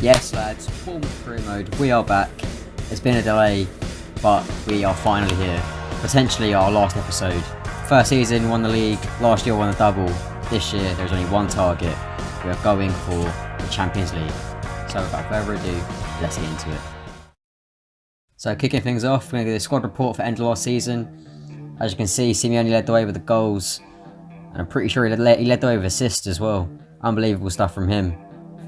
Yes lads, Bournemouth career mode, we are back. It's been a delay, but we are finally here. Potentially our last episode. First season won the league, last year won the double. This year there's only one target. We are going for the Champions League. So without further ado, let's get into it. So kicking things off, we're going to do the squad report for end of last season. As you can see, Simeone led the way with the goals. And I'm pretty sure he led the way with assists as well. Unbelievable stuff from him.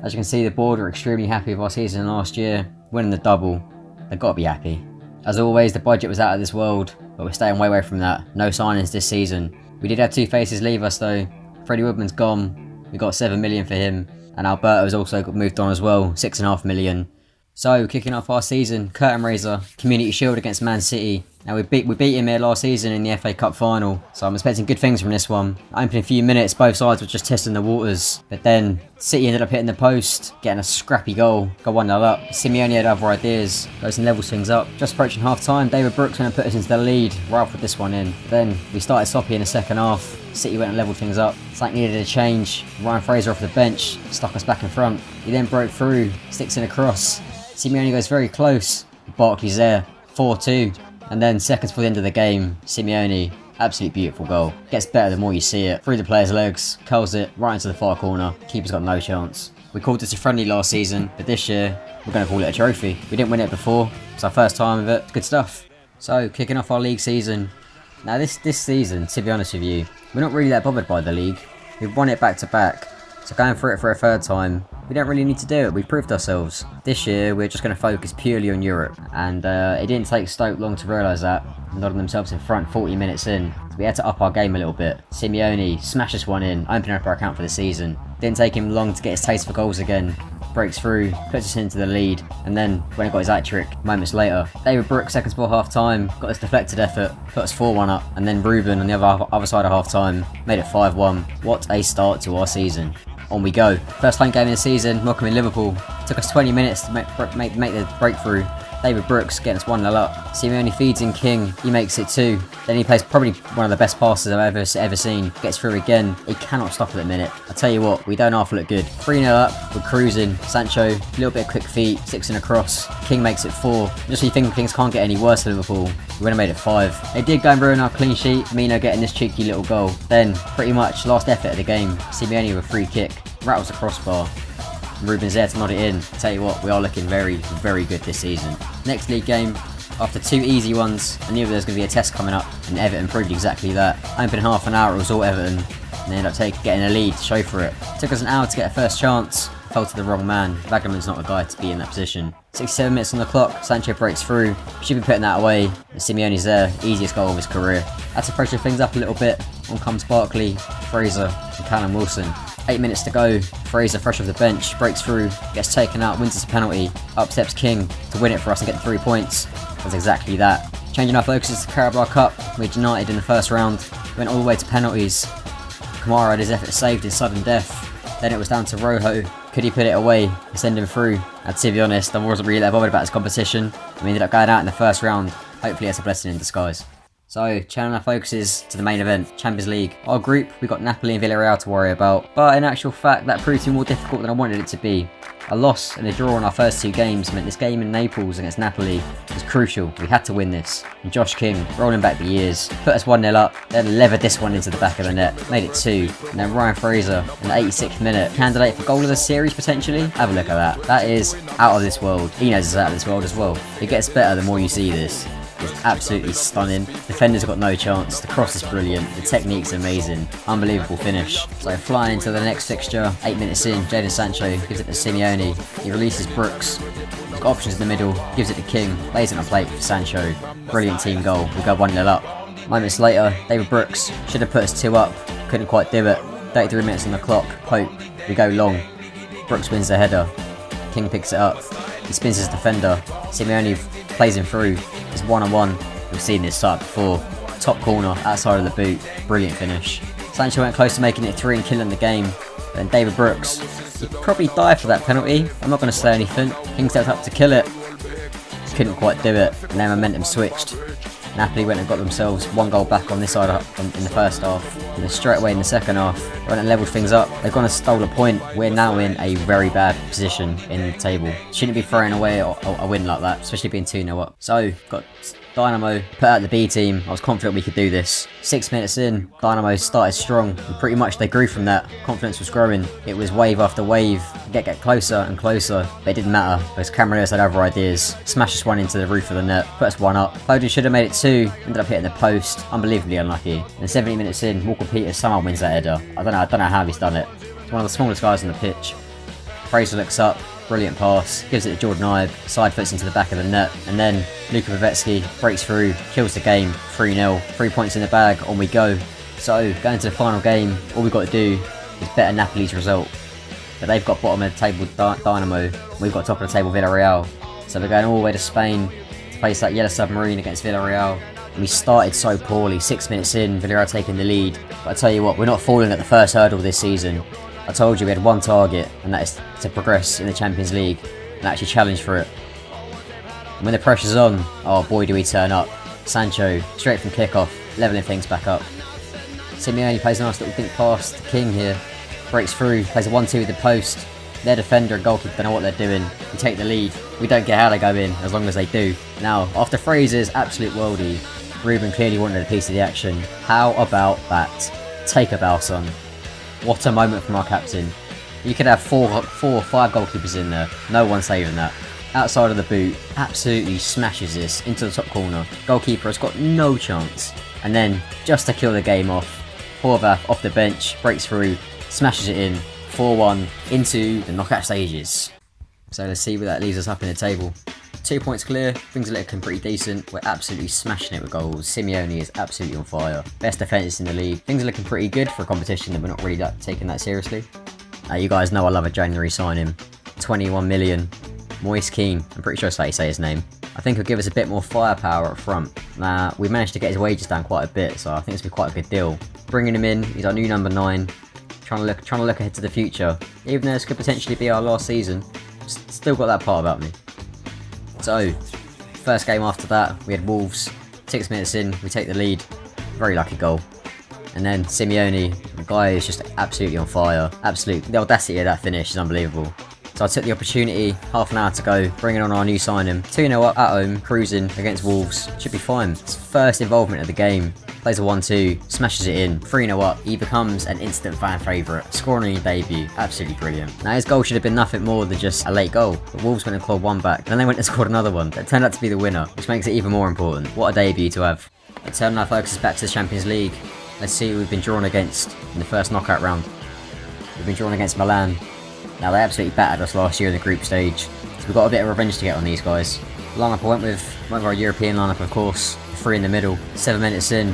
As you can see, the board are extremely happy with our season last year, winning the double. They've got to be happy. As always, the budget was out of this world, but we're staying way away from that. No signings this season. We did have two faces leave us though. Freddie Woodman's gone. We got 7 million for him, and Alberto's also got moved on as well, 6.5 million. So kicking off our season, curtain raiser, Community Shield against Man City. Now we beat him here last season in the FA Cup final, so I'm expecting good things from this one. Opening a few minutes, both sides were just testing the waters, but then City ended up hitting the post, getting a scrappy goal, got 1-0 up. Simeone had other ideas, goes and levels things up. Just approaching half time, David Brooks went and put us into the lead, right off with this one in. Then we started sloppy in the second half, City went and levelled things up. Something needed a change, Ryan Fraser off the bench, stuck us back in front. He then broke through, sticks in a cross. Simeone goes very close, Barkley's there, 4-2. And then seconds before the end of the game, Simeone, absolutely beautiful goal. Gets better the more you see it. Through the player's legs, curls it right into the far corner. Keeper's got no chance. We called this a friendly last season, but this year, we're going to call it a trophy. We didn't win it before. It's our first time with it. Good stuff. So, kicking off our league season. Now this season, to be honest with you, we're not really that bothered by the league. We've won it back to back. So going for it for a third time, we don't really need to do it. We've proved ourselves. This year, we're just going to focus purely on Europe. And it didn't take Stoke long to realise that. Nodding themselves in front 40 minutes in. So we had to up our game a little bit. Simeone smashes one in, opening up our account for the season. Didn't take him long to get his taste for goals again. Breaks through, puts us into the lead. And then, when he got his hat-trick, moments later, David Brooks, seconds before half-time, got this deflected effort, put us 4-1 up. And then Ruben, on the other side of half-time, made it 5-1. What a start to our season. On we go. First home game of the season, welcoming Liverpool. Took us 20 minutes to make the breakthrough. David Brooks getting us 1-0 up. Simeone feeds in King, he makes it 2. Then he plays probably one of the best passes I've ever seen. Gets through again. He cannot stop at the minute. I tell you what, we don't half look good. 3-0 up, we're cruising. Sancho, a little bit of quick feet, 6 in a cross. King makes it 4. Just when you think things can't get any worse for Liverpool, we would have made it 5. They did go and ruin our clean sheet. Mino getting this cheeky little goal. Then, pretty much last effort of the game, Simeone with a free kick. Rattles the crossbar. Ruben's there to nod it in. Tell you what, we are looking very, very good this season. Next league game, after 2 easy ones, I knew there was going to be a test coming up, and Everton proved exactly that. Opening half an hour, it was all Everton, and they ended up getting a lead to show for it. Took us an hour to get a first chance, fell to the wrong man. Wagnerman's not the guy to be in that position. 67 minutes on the clock, Sancho breaks through, should be putting that away, and Simeone's there, easiest goal of his career. Had to pressure things up a little bit. On comes Barkley, Fraser, and Callum Wilson. 8 minutes to go, Fraser fresh off the bench, breaks through, gets taken out, wins us a penalty, up steps King to win it for us and get the 3 points. That's exactly that. Changing our focuses to Carabao Cup, we had United in the first round, went all the way to penalties. Kamara had his effort saved in sudden death, then it was down to Rojo, could he put it away and send him through? And to be honest, I wasn't really that bothered about this competition, we ended up going out in the first round, hopefully that's a blessing in disguise. So, channeling our focuses to the main event, Champions League. Our group, we got Napoli and Villarreal to worry about, but in actual fact, that proved to be more difficult than I wanted it to be. A loss and a draw in our first 2 games meant this game in Naples against Napoli was crucial. We had to win this. And Josh King, rolling back the years, put us 1-0 up, then levered this one into the back of the net, made it 2. And then Ryan Fraser, in the 86th minute, candidate for goal of the series potentially. Have a look at that. That is out of this world. He knows it's out of this world as well. It gets better the more you see this. It's absolutely stunning. Defenders got no chance. The cross is brilliant. The technique's amazing. Unbelievable finish. So flying into the next fixture, 8 minutes in, Jadon Sancho gives it to Simeone. He releases Brooks. He's got options in the middle. Gives it to King. Lays it on a plate for Sancho. Brilliant team goal. We go 1-0 up. Moments later, David Brooks should have put us 2 up. Couldn't quite do it. 33 minutes on the clock. Pope. We go long. Brooks wins the header. King picks it up. He spins his defender. Simeone plays him through. It's 1-on-1. We've seen this side before. Top corner, outside of the boot. Brilliant finish. Sancho went close to making it 3 and killing the game. But then David Brooks, he'd probably die for that penalty. I'm not going to say anything. King stepped up to kill it. Couldn't quite do it. And then momentum switched. Napoli went and got themselves 1 goal back on this side in the first half, and then straight away in the second half, went and levelled things up. They've gone and stole a point. We're now in a very bad position in the table. Shouldn't be throwing away a win like that, especially being 2-0 up. So, got Dynamo put out the B team. I was confident we could do this. 6 minutes in, Dynamo started strong, and pretty much they grew from that. Confidence was growing. It was wave after wave, get closer and closer, but it didn't matter because Camarillas had other ideas. Smashed us one into the roof of the net, put us 1 up. Foden should have made it 2, ended up hitting the post. Unbelievably unlucky. And 70 minutes in, Walker Peters somehow wins that header. I don't know how he's done it. He's one of the smallest guys on the pitch. Fraser looks up. Brilliant pass, gives it to Jordan Ibe, side foots into the back of the net, and then Luka Pavetsky breaks through, kills the game, 3-0, 3 points in the bag, on we go. So, going to the final game, all we've got to do is better Napoli's result. But they've got bottom of the table Dynamo, we've got top of the table Villarreal. So we're going all the way to Spain to face that Yellow Submarine against Villarreal. And we started so poorly, 6 minutes in, Villarreal taking the lead. But I tell you what, we're not falling at the first hurdle this season. I told you we had 1 target, and that is to progress in the Champions League and actually challenge for it. And when the pressure's on, oh boy do we turn up. Sancho, straight from kickoff, levelling things back up. Simeone plays a nice little dink pass to King here, breaks through, plays a 1-2 with the post. Their defender and goalkeeper don't know what they're doing. We take the lead. We don't get how they go in, as long as they do. Now, after Fraser's absolute worldie, Ruben clearly wanted a piece of the action. How about that? Take a bow, son. What a moment from our captain. You could have 4 or 5 goalkeepers in there. No one saving that. Outside of the boot, absolutely smashes this into the top corner. Goalkeeper has got no chance. And then, just to kill the game off, Horvath off the bench, breaks through, smashes it in, 4-1 into the knockout stages. So let's see where that leaves us up in the table. 2 points clear, things are looking pretty decent. We're absolutely smashing it with goals. Simeone is absolutely on fire. Best defence in the league. Things are looking pretty good for a competition that we're not really taking that seriously. You guys know I love a January signing. 21 million. Moise Keane, I'm pretty sure that's how you say his name. I think he'll give us a bit more firepower up front. We managed to get his wages down quite a bit, so I think it's been quite a good deal. Bringing him in, he's our new number 9. Trying to look ahead to the future. Even though this could potentially be our last season, still got that part about me. So, first game after that, we had Wolves. 6 minutes in, we take the lead. Very lucky goal. And then Simeone, the guy is just absolutely on fire. The audacity of that finish is unbelievable. So I took the opportunity, half an hour to go, bringing on our new signing. 2-0 up at home, cruising against Wolves. Should be fine. It's first involvement of the game. Plays a 1-2, smashes it in, 3-0 up. He becomes an instant fan favourite. Scoring on his debut, absolutely brilliant. Now his goal should have been nothing more than just a late goal. But Wolves went and clawed 1 back. Then they went and scored another one. That turned out to be the winner, which makes it even more important. What a debut to have. Let's turn our focus back to the Champions League. Let's see who we've been drawn against in the first knockout round. We've been drawn against Milan. Now they absolutely battered us last year in the group stage, so we've got a bit of revenge to get on these guys. Lineup I went with our European lineup, of course. 3 in the middle. 7 minutes in,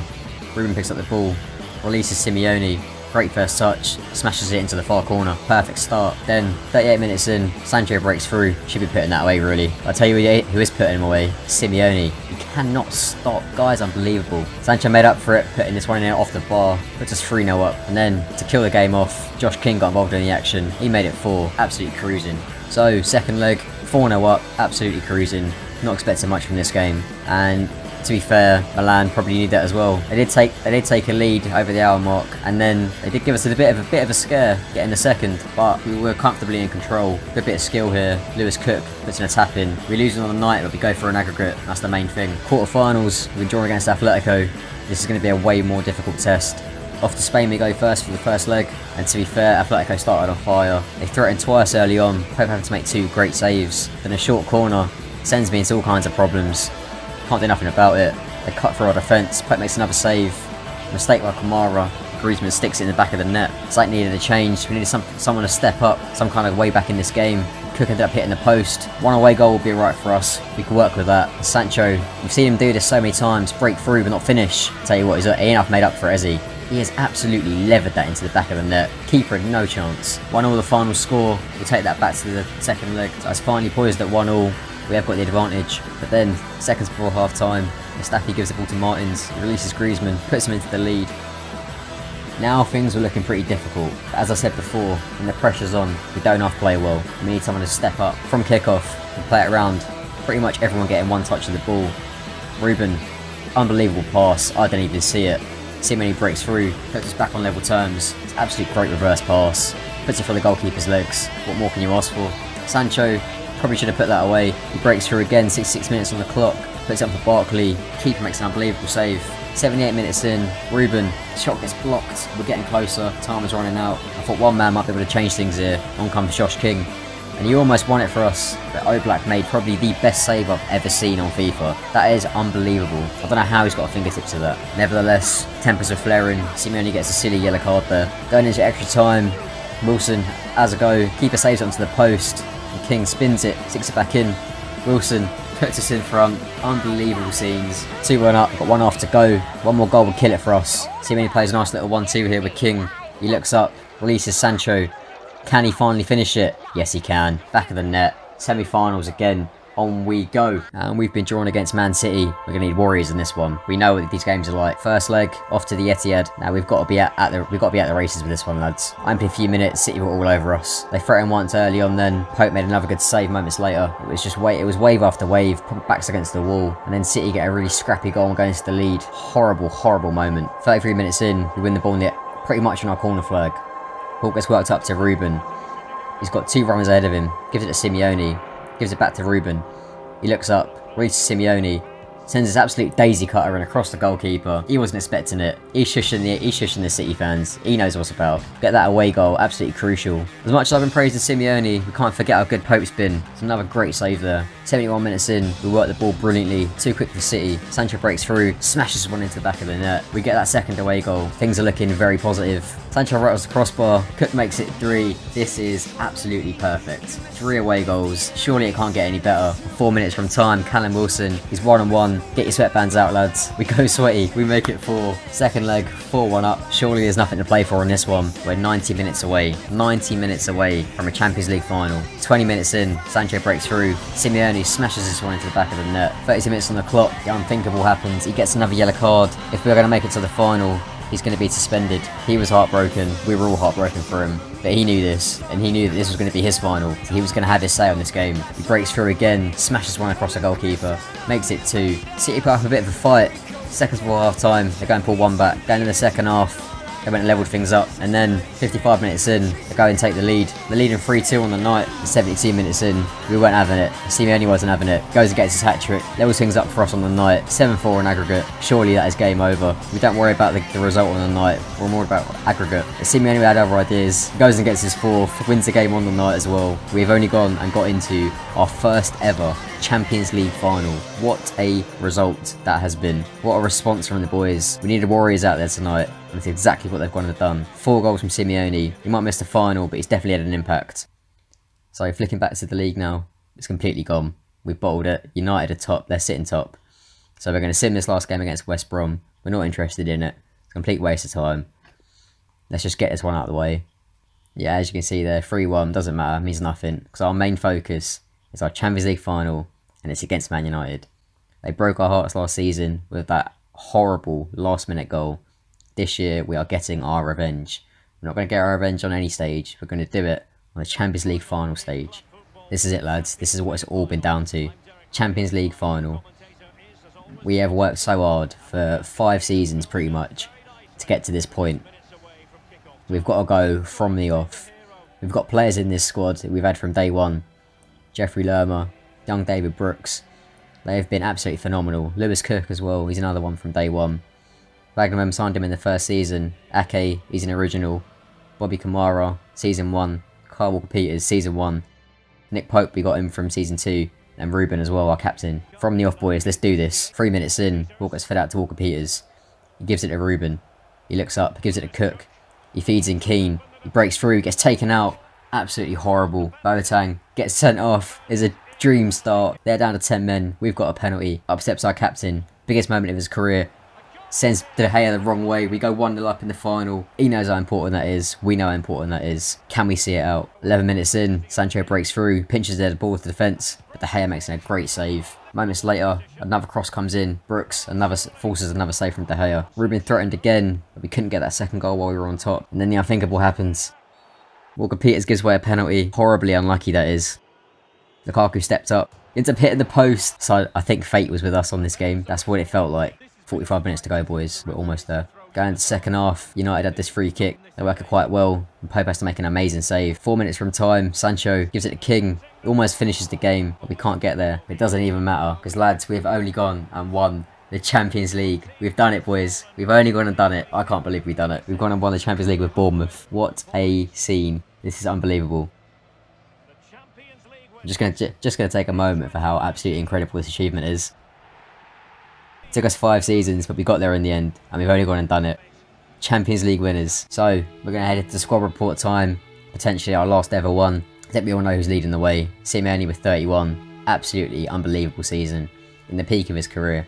Ruben picks up the ball, releases Simeone. Great first touch, smashes it into the far corner. Perfect start. Then 38 minutes in, Sancho breaks through. Should be putting that away, really. I'll tell you who is putting him away. Simeone. He cannot stop. Guy's unbelievable. Sancho made up for it, putting this one in off the bar. Puts us 3-0 up. And then, to kill the game off, Josh King got involved in the action. He made it 4. Absolutely cruising. So, second leg, 4-0 up. Absolutely cruising. Not expecting much from this game. And to be fair, Milan probably need that as well. They did take a lead over the hour mark, and then they did give us a bit of a scare getting the second, but we were comfortably in control. Good bit of skill here. Lewis Cook puts in a tap in. We're losing on the night, but we go for an aggregate. That's the main thing. Quarterfinals, we draw against Atletico. This is going to be a way more difficult test. Off to Spain we go first for the first leg, and to be fair, Atletico started on fire. They threatened twice early on. Pope having to make 2 great saves. Then a short corner sends me into all kinds of problems. Can't do nothing about it. They cut through our defence. Pope makes another save. Mistake by Kamara. Griezmann sticks it in the back of the net. It's like needed a change. We needed someone to step up, some kind of way back in this game. Cook ended up hitting the post. 1 away goal would be right for us. We can work with that. Sancho, we've seen him do this so many times. Break through but not finish. Tell you what, he's enough made up for it, has he? He has absolutely levered that into the back of the net. Keeper had no chance. 1-0 the final score. We'll take that back to the second leg. So it's finally poised at 1-1. We have got the advantage, but then, seconds before half time, Mustafi gives the ball to Martins, he releases Griezmann, puts him into the lead. Now things were looking pretty difficult, but as I said before, when the pressure's on, we don't have to play well. We need someone to step up from kickoff and play it around. Pretty much everyone getting 1 touch of the ball. Ruben Unbelievable pass. I didn't even see it. Simeone breaks through, puts us back on level terms. It's absolutely great reverse pass. Puts it for the goalkeeper's legs. What more can you ask for? Sancho probably should have put that away. He breaks through again, 66 minutes on the clock. Puts it up for Barkley. Keeper makes an unbelievable save. 78 minutes in, Ruben, shot gets blocked. We're getting closer, time is running out. I thought one man might be able to change things here. On comes Josh King. And he almost won it for us, but Oblak made probably the best save I've ever seen on FIFA. That is unbelievable. I don't know how he's got a fingertip to that. Nevertheless, tempers are flaring. Simeone gets a silly yellow card there. Going into extra time, Wilson has a go. Keeper saves it onto the post. And King spins it, sticks it back in. Wilson puts us in front. Unbelievable scenes. 2-1 up, got one half to go. One more goal would kill it for us. Simeone plays a nice little 1-2 here with King. He looks up, releases Sancho. Can he finally finish it? Yes, he can. Back of the net. Semi-finals again. On we go. And we've been drawn against Man City. We're going to need Warriors in this one. We know what these games are like. First leg, off to the Etihad. Now we've got to be at the races with this one, lads. Only a few minutes, City were all over us. They threatened once early on then. Pope made another good save moments later. It was wave after wave, backs against the wall. And then City get a really scrappy goal and go into the lead. Horrible, horrible moment. 33 minutes in, we win the ball pretty much on our corner flag. Hawk gets worked up to Ruben. He's got 2 runners ahead of him. Gives it to Simeone. Gives it back to Ruben. He looks up. Reads to Simeone. Sends his absolute daisy cutter in across the goalkeeper. He wasn't expecting it. He's shushing the City fans. He knows what's about. Get that away goal. Absolutely crucial. As much as I've been praising Simeone, we can't forget how good Pope's been. It's another great save there. 71 minutes in, we work the ball brilliantly. Too quick for City. Sancho breaks through. Smashes one into the back of the net. We get that second away goal. Things are looking very positive. Sancho rattles the crossbar. Cook makes it 3. This is absolutely perfect. 3 away goals. Surely it can't get any better. 4 minutes from time. Callum Wilson. He's 1-on-1. Get your sweatbands out, lads. We go sweaty. We make it 4. Second leg, 4-1 up. Surely there's nothing to play for on this one. We're 90 minutes away. 90 minutes away from a Champions League final. 20 minutes in, Sancho breaks through. Simeone smashes this one into the back of the net. 30 minutes on the clock. The unthinkable happens. He gets another yellow card. If we're going to make it to the final, he's going to be suspended. He was heartbroken. We were all heartbroken for him. But he knew this, and he knew that this was going to be his final. So he was going to have his say on this game. He breaks through again, smashes one across the goalkeeper, makes it 2. City put up a bit of a fight. Seconds before half time, they're going to pull one back. Going in the second half, they went and levelled things up. And then 55 minutes in, they go and take the lead. They're leading 3-2 on the night. 72 minutes in, we weren't having it. Simeone wasn't having it. Goes and gets his hat-trick. Levels things up for us on the night. 7-4 in aggregate. Surely that is game over. We don't worry about the result on the night. We're more about aggregate. Simeone had other ideas. Goes and gets his 4th. Wins the game on the night as well. We've only gone and got into our first ever Champions League final. What a result that has been. What a response from the boys. We needed Warriors out there tonight. And that's exactly what they've gone and done. 4 goals from Simeone. He might miss the final, but he's definitely had an impact. So flicking back to the league now, it's completely gone. We've bottled it. United are top. They're sitting top. So we're going to sim this last game against West Brom. We're not interested in it. It's a complete waste of time. Let's just get this one out of the way. Yeah, as you can see there, 3-1. Doesn't matter. Means nothing. Because our main focus is our Champions League final. And it's against Man United. They broke our hearts last season with that horrible last minute goal. This year, we are getting our revenge. We're not going to get our revenge on any stage. We're going to do it on the Champions League final stage. This is it, lads. This is what it's all been down to. Champions League final. We have worked so hard for 5 seasons, pretty much, to get to this point. We've got to go from the off. We've got players in this squad that we've had from day one. Jeffrey Lerma, young David Brooks. They have been absolutely phenomenal. Lewis Cook as well. He's another one from day one. Wagnum signed him in the first season. Ake, he's an original. Bobby Kamara, season 1. Kyle Walker-Peters, season 1. Nick Pope, we got him from season 2. And Ruben as well, our captain. From the off, boys, let's do this. 3 minutes in, ball gets fed out to Walker-Peters. He gives it to Ruben. He looks up, he gives it to Cook. He feeds in Keane. He breaks through, gets taken out. Absolutely horrible. Boateng gets sent off. Is a dream start. They're down to 10 men. We've got a penalty. Up steps our captain. Biggest moment of his career. Sends De Gea the wrong way. We go 1-0 up in the final. He knows how important that is. We know how important that is. Can we see it out? 11 minutes in, Sancho breaks through, pinches the ball to the defence, but De Gea makes a great save. Moments later, another cross comes in. Brooks forces another save from De Gea. Ruben threatened again, but we couldn't get that second goal while we were on top. And then the unthinkable happens. Walker-Peters gives away a penalty. Horribly unlucky, that is. Lukaku stepped up. Ends up hitting the post. So I think fate was with us on this game. That's what it felt like. 45 minutes to go, boys. We're almost there. Going into the second half, United had this free kick. They're working quite well. And Pope has to make an amazing save. 4 minutes from time, Sancho gives it to King. He almost finishes the game, but we can't get there. It doesn't even matter, because lads, we've only gone and won the Champions League. We've done it, boys. We've only gone and done it. I can't believe we've done it. We've gone and won the Champions League with Bournemouth. What a scene. This is unbelievable. I'm just gonna take a moment for how absolutely incredible this achievement is. It took us 5 seasons, but we got there in the end, and we've only gone and done it. Champions League winners. So, we're going to head into the squad report time. Potentially our last ever one. I think we all know who's leading the way. Simeone with 31. Absolutely unbelievable season. In the peak of his career.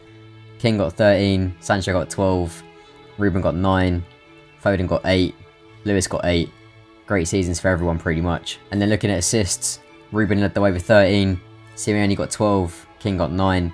King got 13. Sancho got 12. Ruben got 9. Foden got 8. Lewis got 8. Great seasons for everyone pretty much. And then looking at assists. Ruben led the way with 13. Simeone got 12. King got 9.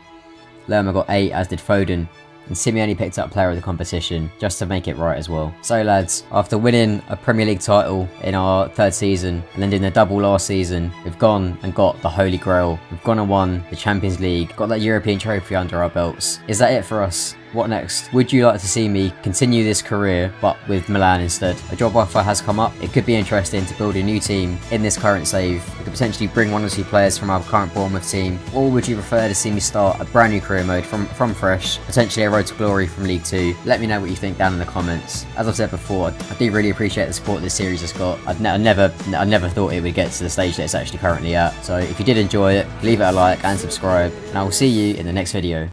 Lerma got 8, as did Foden, and Simeone picked up player of the competition, just to make it right as well. So lads, after winning a Premier League title in our 3rd season, and then doing the double last season, we've gone and got the Holy Grail. We've gone and won the Champions League, got that European trophy under our belts. Is that it for us? What next? Would you like to see me continue this career, but with Milan instead? A job offer has come up. It could be interesting to build a new team in this current save. We could potentially bring 1 or 2 players from our current Bournemouth team. Or would you prefer to see me start a brand new career mode from fresh, potentially a road to glory from League 2? Let me know what you think down in the comments. As I've said before, I do really appreciate the support this series has got. I never thought it would get to the stage that it's actually currently at. So if you did enjoy it, leave it a like and subscribe, and I will see you in the next video.